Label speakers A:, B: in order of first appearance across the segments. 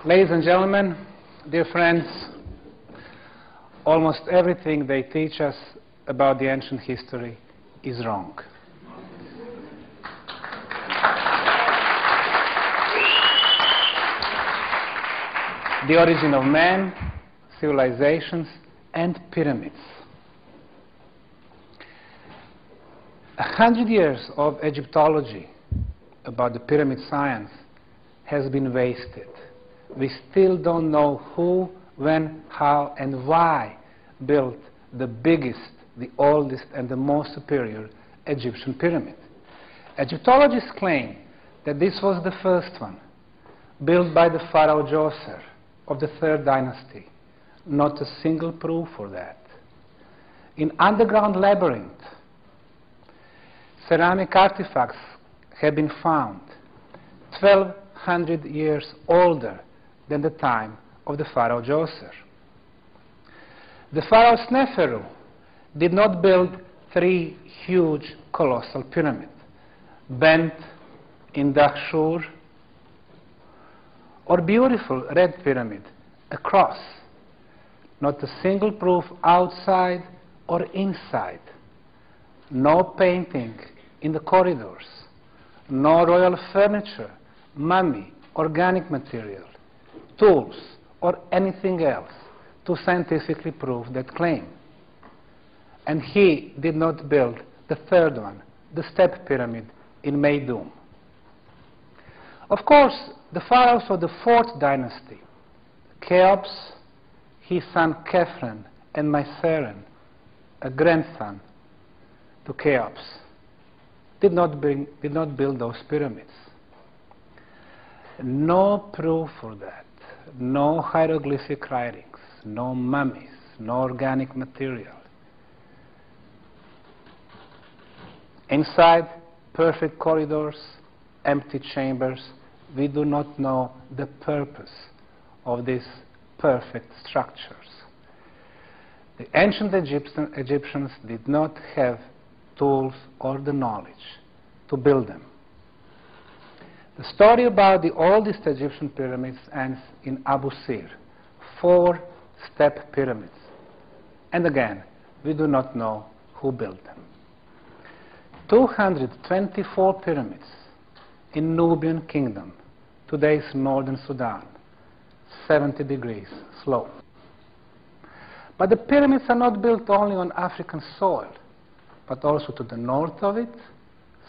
A: Ladies and gentlemen, dear friends, almost everything they teach us about the ancient history is wrong. The origin of man, civilizations, and pyramids. 100 years of Egyptology about the pyramid science has been wasted. We still don't know who, when, how, and why built the biggest, the oldest, and the most superior Egyptian pyramid. Egyptologists claim that this was the first one, built by the pharaoh Djoser of the 3rd dynasty. Not a single proof for that. In underground labyrinth, ceramic artifacts have been found 1,200 years older than the time of the pharaoh Djoser. The pharaoh Sneferu did not build 3 huge colossal pyramids, bent in Dahshur, or beautiful red pyramid, a cross. Not a single proof outside or inside. No painting in the corridors. No royal furniture, mummy, organic material, tools, or anything else to scientifically prove that claim. And he did not build the 3rd one, the step pyramid in Meidum. Of course, the pharaohs of the 4th dynasty, Cheops, his son Khephren, and Myceren, a grandson to Cheops, did not build those pyramids. No proof for that. No hieroglyphic writings, no mummies, no organic material. Inside, perfect corridors, empty chambers. We do not know the purpose of these perfect structures. The ancient Egyptians did not have tools or the knowledge to build them. The story about the oldest Egyptian pyramids ends in Abu Sir, 4 step pyramids. And again, we do not know who built them. 224 pyramids in Nubian Kingdom, today's northern Sudan, 70 degrees slope. But the pyramids are not built only on African soil, but also to the north of it,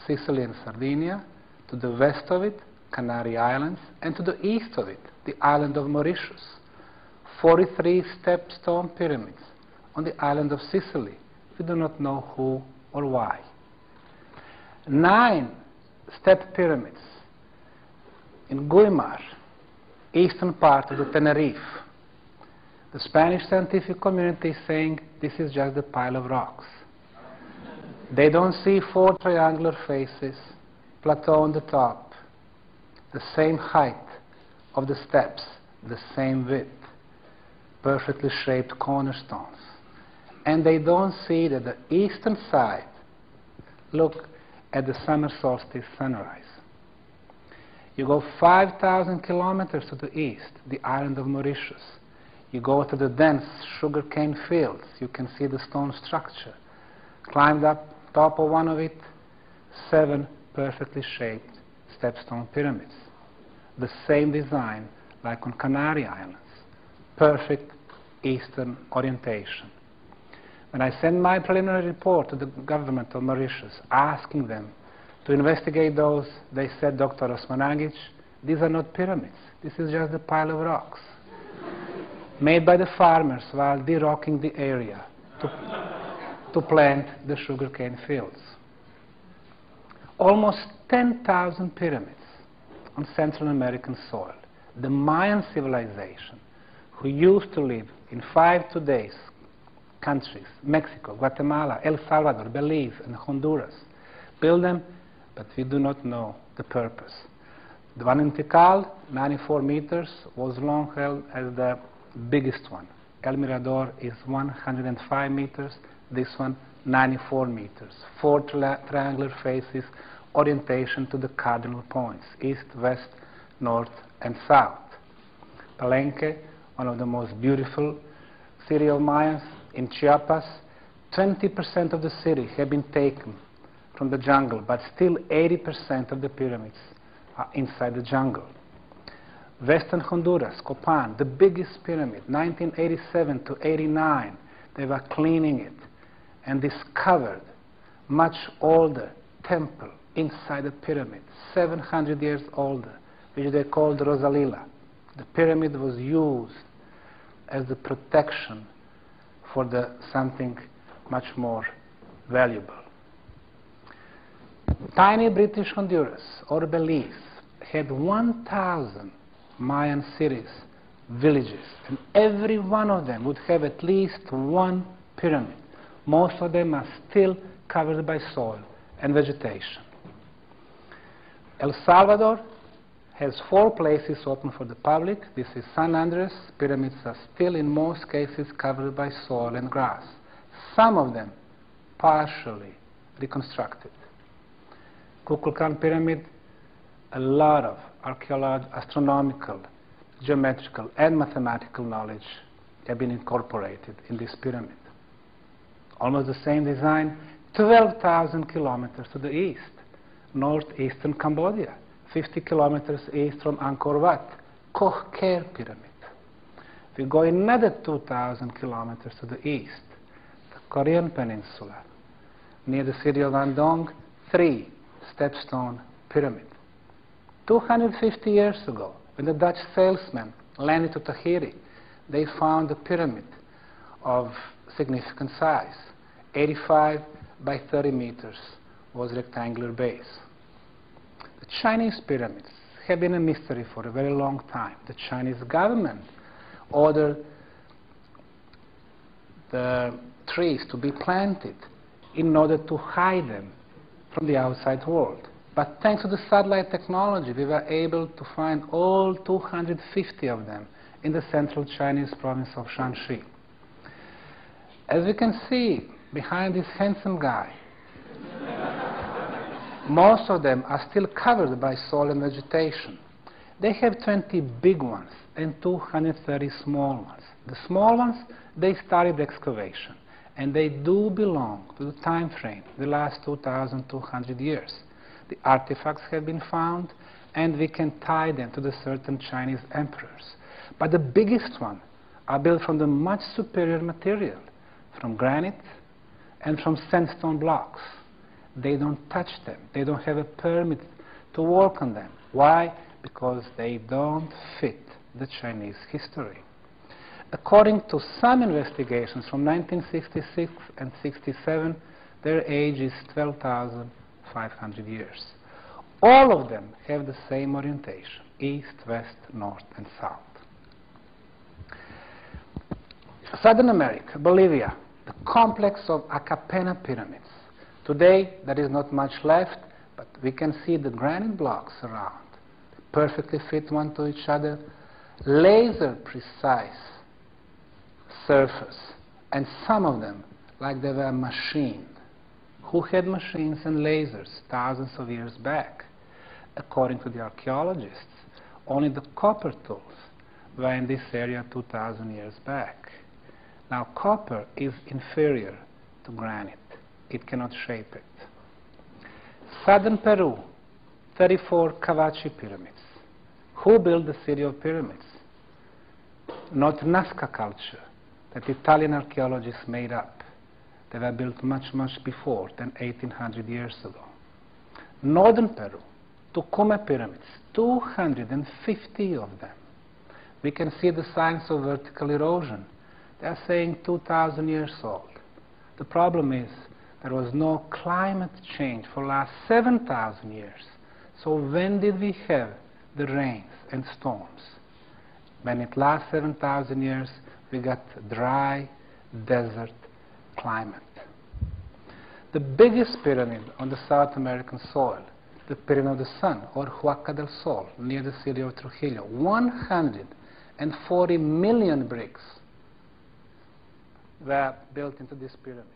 A: Sicily and Sardinia, to the west of it, Canary Islands, and to the east of it, the island of Mauritius. 43 step stone pyramids on the island of Sicily. We do not know who or why. 9 step pyramids in Guimar, eastern part of the Tenerife. The Spanish scientific community is saying this is just a pile of rocks. They don't see 4 triangular faces, plateau on the top, the same height of the steps, the same width, perfectly shaped cornerstones. And they don't see that the eastern side, look at the summer solstice sunrise. You go 5,000 kilometers to the east, the island of Mauritius. You go to the dense sugarcane fields. You can see the stone structure. Climbed up top of one of it, 7 perfectly shaped stepstone pyramids. The same design like on Canary Islands. Perfect eastern orientation. When I sent my preliminary report to the government of Mauritius, asking them to investigate those, they said, Dr. Osmanagić, these are not pyramids. This is just a pile of rocks made by the farmers while de-rocking the area to plant the sugarcane fields. Almost 10,000 pyramids on Central American soil. The Mayan civilization, who used to live in 5 today's countries, Mexico, Guatemala, El Salvador, Belize, and Honduras, built them, but we do not know the purpose. The one in Tikal, 94 meters, was long held as the biggest one. El Mirador is 105 meters, this one 94 meters. 4 triangular faces, orientation to the cardinal points, east, west, north, and south. Palenque, one of the most beautiful city of Mayans. In Chiapas, 20% of the city have been taken from the jungle, but still 80% of the pyramids are inside the jungle. Western Honduras, Copan, the biggest pyramid, 1987 to 89, they were cleaning it and discovered much older temple inside the pyramid, 700 years older, which they called Rosalila. The pyramid was used as the protection for something much more valuable. Tiny British Honduras, or Belize, had 1,000 Mayan cities, villages, and every one of them would have at least one pyramid. Most of them are still covered by soil and vegetation. El Salvador has 4 places open for the public. This is San Andres. Pyramids are still, in most cases, covered by soil and grass. Some of them partially reconstructed. Kukulkan Pyramid, a lot of archaeological, astronomical, geometrical, and mathematical knowledge have been incorporated in this pyramid. Almost the same design, 12,000 kilometers to the east, northeastern Cambodia, 50 kilometers east from Angkor Wat, Koh Ker Pyramid. We go another 2,000 kilometers to the east, the Korean Peninsula, near the city of Andong, 3 stepstone pyramid. 250 years ago, when the Dutch salesmen landed to Tahiti, they found a pyramid of significant size. 85 by 30 meters was rectangular base. The Chinese pyramids have been a mystery for a very long time. The Chinese government ordered the trees to be planted in order to hide them from the outside world. But thanks to the satellite technology, we were able to find all 250 of them in the central Chinese province of Shanxi. As you can see behind this handsome guy, most of them are still covered by soil and vegetation. They have 20 big ones and 230 small ones. The small ones, they started excavation, and they do belong to the time frame, the last 2,200 years. The artifacts have been found, and we can tie them to the certain Chinese emperors. But the biggest ones are built from the much superior material, from granite and from sandstone blocks. They don't touch them. They don't have a permit to work on them. Why? Because they don't fit the Chinese history. According to some investigations from 1966 and 67, their age is 12,500 years. All of them have the same orientation: east, west, north, and south. Southern America, Bolivia, the complex of Acapena pyramids. Today, there is not much left, but we can see the granite blocks around. They perfectly fit one to each other, laser-precise surface, and some of them like they were machined. Who had machines and lasers thousands of years back? According to the archaeologists, only the copper tools were in this area 2,000 years back. Now, copper is inferior to granite. It cannot shape it. Southern Peru, 34 Cavaci pyramids. Who built the city of pyramids? Not Nazca culture that Italian archaeologists made up. They were built much, much before than 1,800 years ago. Northern Peru, Tucumán pyramids, 250 of them. We can see the signs of vertical erosion. They are saying 2,000 years old. The problem is there was no climate change for the last 7,000 years. So when did we have the rains and storms? When it lasts 7,000 years, we got dry desert climate. The biggest pyramid on the South American soil, the Pyramid of the Sun, or Huaca del Sol, near the city of Trujillo, 140 million bricks were built into this pyramid.